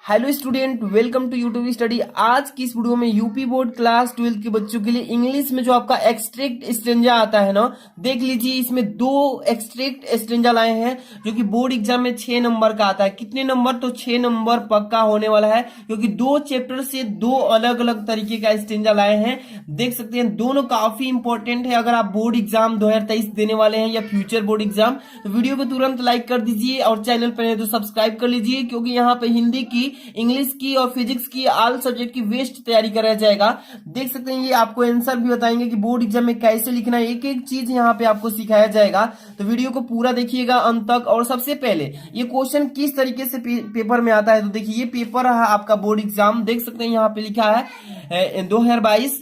Hello student, welcome to YouTube study. आज की इस वीडियो में यूपी बोर्ड क्लास 12 के बच्चों के लिए इंग्लिश में जो आपका एक्सट्रैक्ट स्टेंजा आता है ना, देख लीजिए। इसमें दो एक्सट्रैक्ट स्टेंजा लाए हैं जो कि बोर्ड एग्जाम में 6 नंबर का आता है। कितने नंबर? तो 6 नंबर पक्का होने वाला है, क्योंकि दो चैप्टर से दो अलग अलग तरीके का स्टेंजा लाए हैं। देख सकते हैं दोनों काफी इंपॉर्टेंट है। अगर आप बोर्ड एग्जाम 2023 देने वाले हैं या फ्यूचर बोर्ड एग्जाम, तो वीडियो को तुरंत लाइक कर दीजिए और चैनल पर है तो सब्सक्राइब कर लीजिए, क्योंकि यहाँ पे हिंदी की, इंग्लिश की और फिजिक्स की ऑल सब्जेक्ट की बेस्ट तैयारी कराया जाएगा। देख सकते हैं ये आपको आंसर भी बताएंगे कि बोर्ड एग्जाम में कैसे लिखना है। एक एक चीज यहाँ पे आपको सिखाया जाएगा, तो वीडियो को पूरा देखिएगा अंत तक। और सबसे पहले ये क्वेश्चन किस तरीके से पेपर में आता है, तो देखिए ये पेपर है आपका बोर्ड एग्जाम। देख सकते हैं यहाँ पे लिखा है 2022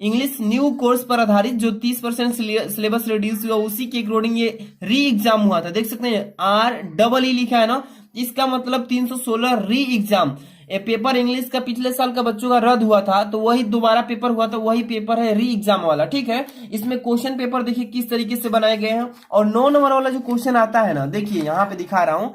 इंग्लिश न्यू कोर्स पर आधारित जो 30% सिलेबस रिड्यूस हुआ, उसी के अकॉर्डिंग ये री एग्जाम हुआ था। देख सकते हैं REE लिखा है ना, इसका मतलब 316 री एग्जाम। पेपर इंग्लिश का पिछले साल का बच्चों का रद्द हुआ था, तो वही दोबारा पेपर हुआ था, वही पेपर है री एग्जाम वाला। ठीक है, इसमें क्वेश्चन पेपर देखिए किस तरीके से बनाए गए हैं। और 9 नंबर वाला जो क्वेश्चन आता है ना, देखिए यहाँ पे दिखा रहा हूं,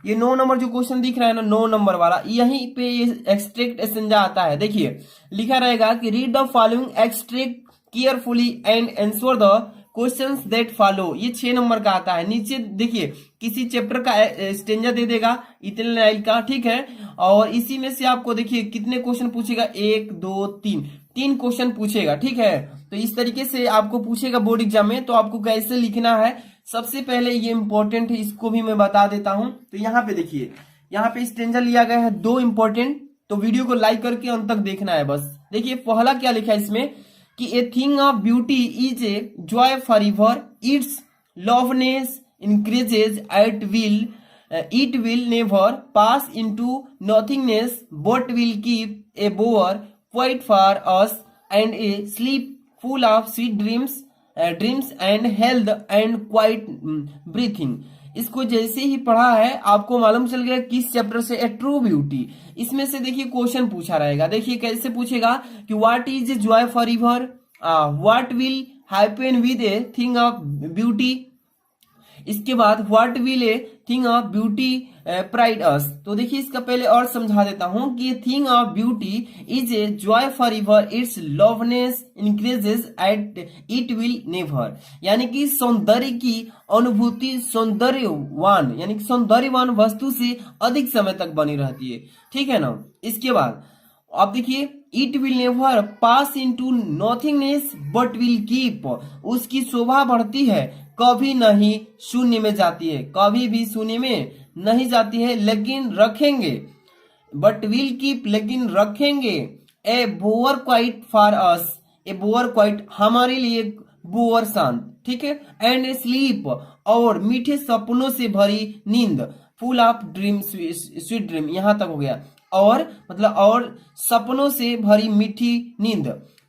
ये 9 नंबर जो क्वेश्चन दिख रहा है ना, 9 नंबर वाला, यहीं पे ये एक्सट्रैक्ट स्टेंजा आता है। देखिए लिखा रहेगा कि read the following extract carefully and answer the questions that follow. ये 6 नंबर का आता है। नीचे देखिए किसी चैप्टर का स्टेंजा दे देगा इतने लाइन का, ठीक है। और इसी में से आपको देखिए कितने क्वेश्चन पूछेगा, 1 2 3 क्वेश्चन पूछेगा, ठीक है। तो इस तरीके से आपको पूछेगा बोर्ड एग्जाम में, तो आपको कैसे लिखना है सबसे पहले ये इंपॉर्टेंट है, इसको भी मैं बता देता हूं। तो यहाँ पे देखिए, यहाँ पे स्टेंजा लिया गया है 2 इंपॉर्टेंट, तो वीडियो को लाइक करके अंत तक देखना है बस। देखिए पहला क्या लिखा है इसमें कि a thing of beauty is a joy for ever, its loveliness increases at will, it will never pass into nothingness but will keep a bower quiet for us and a sleep full of sweet dreams and health and quiet breathing. इसको जैसे ही पढ़ा है आपको मालूम चल गया किस chapter से, ए ट्रू ब्यूटी। इसमें से देखिए क्वेश्चन पूछा रहेगा। देखिए कैसे पूछेगा कि what is a joy for ever, what will happen with a thing of beauty. इसके बाद what will a thing of beauty pride us. तो देखिए इसका पहले और समझा देता हूं कि thing of beauty is a joy for ever, its loveliness increases it will will नेवर। यानी कि सौंदर्य की अनुभूति सौंदर्यवान, यानी कि सौंदर्यवान वस्तु से अधिक समय तक बनी रहती है, ठीक है ना। इसके बाद आप देखिए it will never pass into nothingness but will keep, उसकी शोभा बढ़ती है, कभी नहीं शून्य में जाती है, कभी भी शून्य में नहीं जाती है, लेकिन रखेंगे, बट विल कीप लेकिन रखेंगे, a bower quiet for us, a bower quiet हमारे लिए, बोअर शांत, ठीक है, एंड ए स्लीप और मीठे सपनों से भरी नींद, full of dream sweet dream, यहां तक हो गया। और मतलब और सपनों से भरी मीठी नींद,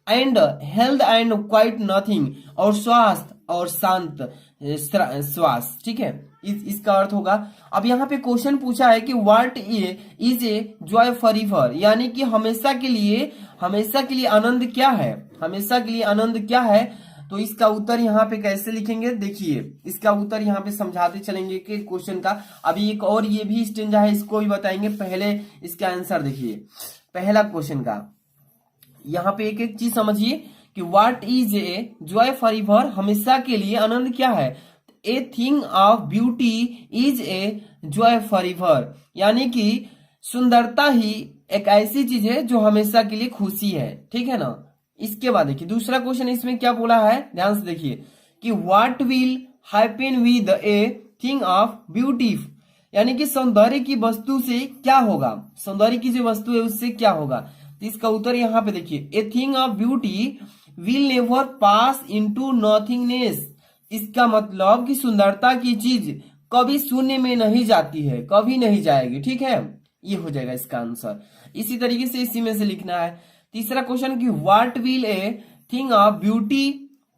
and health and quiet nothing, और स्वास्थ्य और शांत श्वास, ठीक है। इसका अर्थ होगा। अब यहाँ पे क्वेश्चन पूछा है कि what is a joy for ever, यानी कि हमेशा के लिए आनंद क्या है, हमेशा के लिए आनंद क्या है। तो इसका उत्तर यहाँ पे कैसे लिखेंगे, देखिए इसका उत्तर यहाँ पे समझाते चलेंगे कि क्वेश्चन का। अभी एक और ये भी स्टेंजा है, इसको भी बताएंगे। पहले इसका आंसर देखिए, पहला क्वेश्चन का यहाँ पे एक एक चीज समझिए कि what is a joy for ever, हमेशा के लिए आनंद क्या है। ए thing of beauty is a joy for ever, यानी कि सुंदरता ही एक ऐसी चीज है जो हमेशा के लिए खुशी है, ठीक है ना। इसके बाद देखिए दूसरा क्वेश्चन इसमें क्या बोला है, ध्यान से देखिए कि what will happen with a thing of beauty, यानी कि सौंदर्य की वस्तु से क्या होगा, सौंदर्य की जो वस्तु है उससे क्या होगा। तो इसका उत्तर यहाँ पे देखिए, ए thing of beauty will never pass into nothingness. इसका मतलब कि सुंदरता की चीज कभी शून्य में नहीं जाती है, कभी नहीं जाएगी, ठीक है। ये हो जाएगा इसका आंसर। इसी तरीके से इसी में से लिखना है। तीसरा क्वेश्चन कि what will a thing of beauty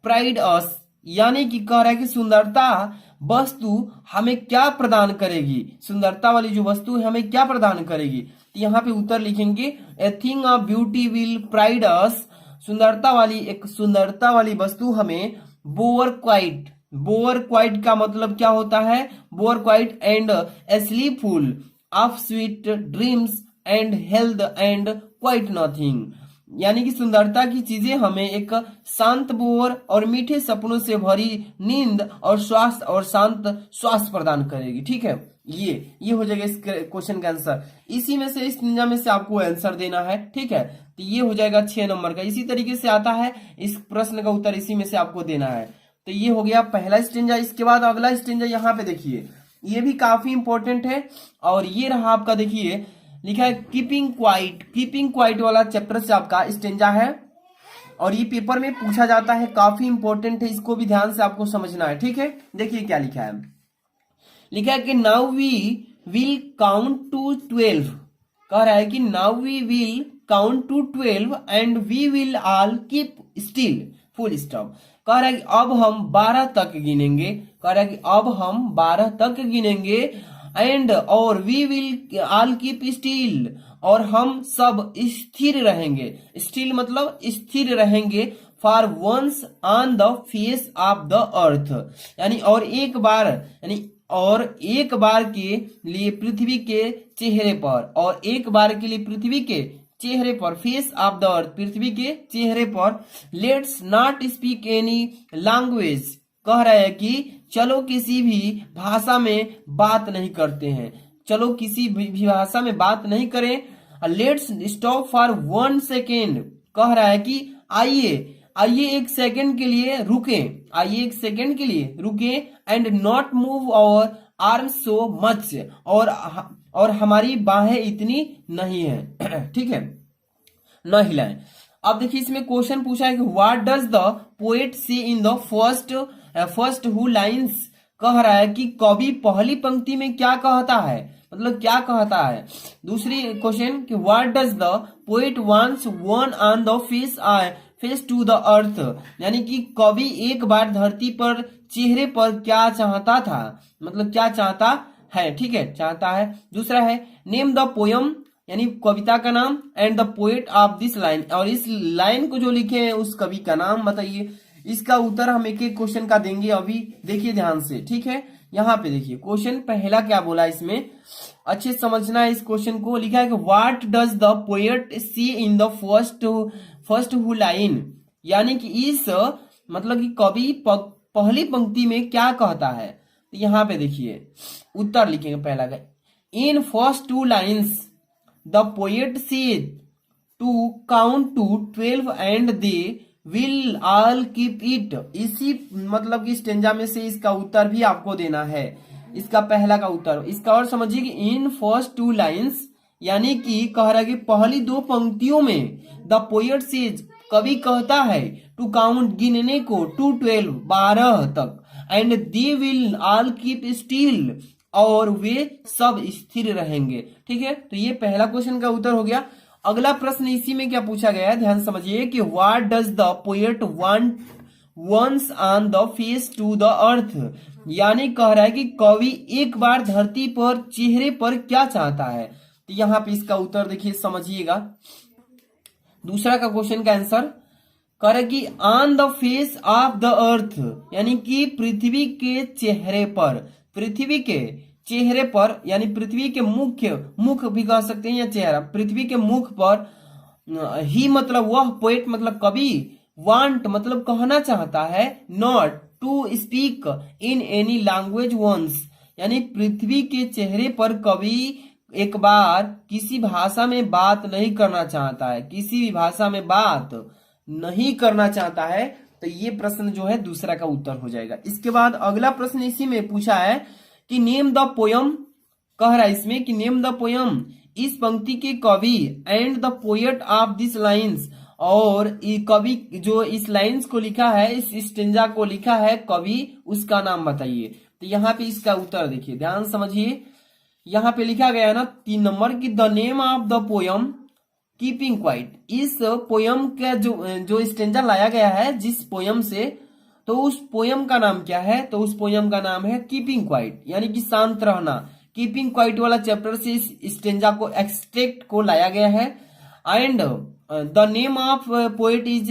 pride us, यानी कि कह रहा है कि सुंदरता वस्तु हमें क्या प्रदान करेगी, सुंदरता वाली जो वस्तु है हमें क्या प्रदान करेगी। तो यहाँ पे उत्तर लिखेंगे, a thing of beauty will pride us, सुंदरता वाली वस्तु हमें बोअर क्वाइट का मतलब क्या होता है, bower quiet and sleep full of sweet dreams and health and quiet nothing, यानी कि सुंदरता की चीजें हमें एक शांत बोर और मीठे सपनों से भरी नींद और स्वास्थ्य और शांत स्वास्थ्य प्रदान करेगी। ठीक है, ये हो जाएगा इस क्वेश्चन का आंसर। इसी में से इस स्टेंजा में से आपको आंसर देना है। ठीक है, तो ये हो जाएगा 6 नंबर का। इसी तरीके से आता है इस प्रश्न का उत्तर, इसी में से आपको देना है। तो ये हो गया पहला स्टेंजा। इसके बाद अगला स्टेंजा यहाँ पे देखिए, ये भी काफी इंपॉर्टेंट है और ये रहा आपका, देखिए लिखा है कीपिंग क्वाइट। कीपिंग क्वाइट वाला चैप्टर से आपका स्टेंजा है और ये पेपर में पूछा जाता है, काफी इंपॉर्टेंट है, इसको भी ध्यान से आपको समझना है। ठीक है, देखिए क्या लिखा है। लिखा है कि now we will count to 12। कह रहा है कि now we will count to 12 and we will all keep still, full stop. कह रहा है कि अब हम 12 तक गिनेंगे। कह रहा है कि अब हम 12 तक गिनेंगे एंड और we will all keep still, और हम सब स्थिर रहेंगे। स्टिल मतलब स्थिर रहेंगे for once on the face of the earth, यानी और एक बार, यानी और एक बार के लिए पृथ्वी के चेहरे पर, और एक बार के लिए पृथ्वी के चेहरे पर, फेस ऑफ द अर्थ, पृथ्वी के चेहरे पर। Let's not speak any language. कह रहा है कि चलो किसी भी भाषा में बात नहीं करते हैं, चलो किसी भी भाषा में बात नहीं करें। Let's stop for 1 second. कह रहा है कि आइए एक सेकेंड के लिए रुके, आइए एक सेकेंड के लिए रुके and not move our arms so much, और हमारी बाहें इतनी नहीं है। ठीक है, न हिलाएं। अब देखिए इसमें क्वेश्चन पूछा है कि व्हाट डज द पोएट से इन द फर्स्ट हु लाइन्स। कह रहा है कि कवि पहली पंक्ति में क्या कहता है, मतलब क्या कहता है। दूसरी क्वेश्चन कि what does the poet wants one on the face to the earth, यानी कि कवि एक बार धरती पर चेहरे पर क्या चाहता था, मतलब क्या चाहता है। ठीक है, चाहता है। दूसरा है नेम द पोयम, यानी कविता का नाम, and the poet of this line, और इस लाइन को जो लिखे हैं उस कवि का नाम बताइए। इसका उत्तर हम एक एक क्वेश्चन का देंगे, अभी देखिए ध्यान से। ठीक है, यहाँ पे देखिए क्वेश्चन पहला क्या बोला, इसमें अच्छे समझना है इस क्वेश्चन को। लिखा है कि what does the poet see in the first who line, यानी कि इस मतलब कि कवि पहली पंक्ति में क्या कहता है। तो यहाँ पे देखिए उत्तर लिखेंगे पहला का, in first 2 lines the poet said to count to 12 and they will all keep it. इसी मतलब कि स्टेंजा में से इसका उत्तर भी आपको देना है, इसका पहला का उत्तर। इसका और समझिए कि इन फर्स्ट 2 लाइन्स, यानी कि कह रहा है कि पहली 2 पंक्तियों में द पोएट सेज, कवि कहता है, टू काउंट गिनने को, टू 12 तक, and they will all keep still, और वे सब स्थिर रहेंगे। ठीक है, तो ये पहला क्वेश्चन का उत्तर हो गया। अगला प्रश्न इसी में क्या पूछा गया है, ध्यान समझिए कि what does the poet want once on the face to the earth, यानी कह रहा है कि कवि एक बार धरती पर चेहरे पर क्या चाहता है। तो यहाँ पे इसका उत्तर देखिए, समझिएगा। दूसरा का क्वेश्चन का आंसर कह रहा है कि on the face of the earth, यानी कि पृथ्वी के चेहरे पर, पृथ्वी के चेहरे पर, यानी पृथ्वी के मुख भी कह सकते हैं या चेहरा, पृथ्वी के मुख पर। ही मतलब वह, पोएट मतलब कवि, वांट मतलब कहना चाहता है, not to speak in any language once, यानी पृथ्वी के चेहरे पर कवि एक बार किसी भाषा में बात नहीं करना चाहता है, किसी भी भाषा में बात नहीं करना चाहता है। तो ये प्रश्न जो है दूसरा का उत्तर हो जाएगा। इसके बाद अगला प्रश्न इसी में पूछा है कि नेम द पोयम। कह रहा है इसमें कि नेम द पोयम, इस पंक्ति के कवि, and the poet of this lines, और कवि जो इस लाइन्स को लिखा है, इस स्टेंजा को लिखा है कवि, उसका नाम बताइए। तो यहाँ पे इसका उत्तर देखिए, ध्यान समझिए। यहाँ पे लिखा गया है ना 3 नंबर की, the name of the poem keeping quiet. इस पोयम का जो स्टेंजा लाया गया है जिस पोयम से, तो उस पोयम का नाम क्या है, तो उस पोयम का नाम है कीपिंग क्वाइट, यानी कि शांत रहना। कीपिंग क्वाइट वाला चैप्टर से इस स्टेंजा को एक्सट्रैक्ट को लाया गया है। And the name of poet is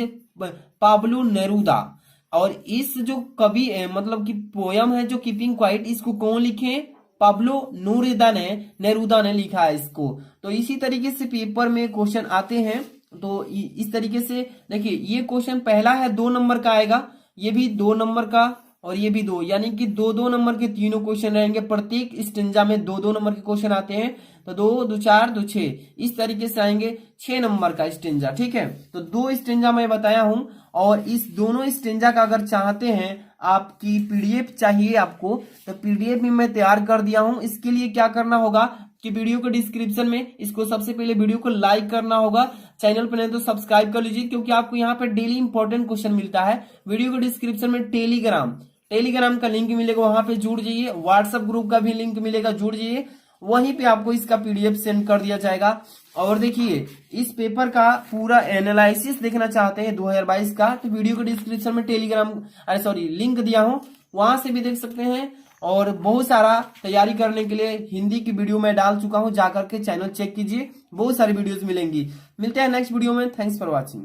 Pablo Neruda, और इस जो कवि मतलब कि पोयम है जो कीपिंग क्वाइट, इसको कौन लिखे, पाब्लो नेरूदा ने लिखा है इसको। तो इसी तरीके से पेपर में क्वेश्चन आते हैं। तो इस तरीके से देखिए, ये क्वेश्चन पहला है 2 नंबर का आएगा, ये भी 2 नंबर का और ये भी 2, यानी कि 2-2 नंबर के तीनों क्वेश्चन रहेंगे। प्रत्येक स्टेंजा में 2-2 नंबर के क्वेश्चन आते हैं। तो 2, 2, 4, 2, 6 इस तरीके से आएंगे 6 नंबर का स्टेंजा। ठीक है, तो 2 स्टेंजा मैं बताया हूं, और इस दोनों स्टेंजा का अगर चाहते हैं आपकी पीडीएफ चाहिए आपको, तो पीडीएफ भी मैं तैयार कर दिया हूं। इसके लिए क्या करना होगा कि वीडियो के डिस्क्रिप्शन में इसको सबसे पहले वीडियो को लाइक करना होगा, चैनल पर नहीं तो सब्सक्राइब कर लीजिए, क्योंकि आपको यहाँ पे डेली इंपॉर्टेंट क्वेश्चन मिलता है। वीडियो के डिस्क्रिप्शन में टेलीग्राम का लिंक मिलेगा, वहां पे जुड़ जाइए। व्हाट्सएप ग्रुप का भी लिंक मिलेगा, जुड़ जाइए। वहीं पे आपको इसका पीडीएफ सेंड कर दिया जाएगा। और देखिए, इस पेपर का पूरा एनालिसिस देखना चाहते हैं 2022 का, तो वीडियो के डिस्क्रिप्शन में लिंक दिया हूं, वहां से भी देख सकते हैं। और बहुत सारा तैयारी करने के लिए हिंदी की वीडियो मैं डाल चुका हूं, जाकर के चैनल चेक कीजिए, बहुत सारी वीडियोस मिलेंगी। मिलते हैं नेक्स्ट वीडियो में। Thanks for watching.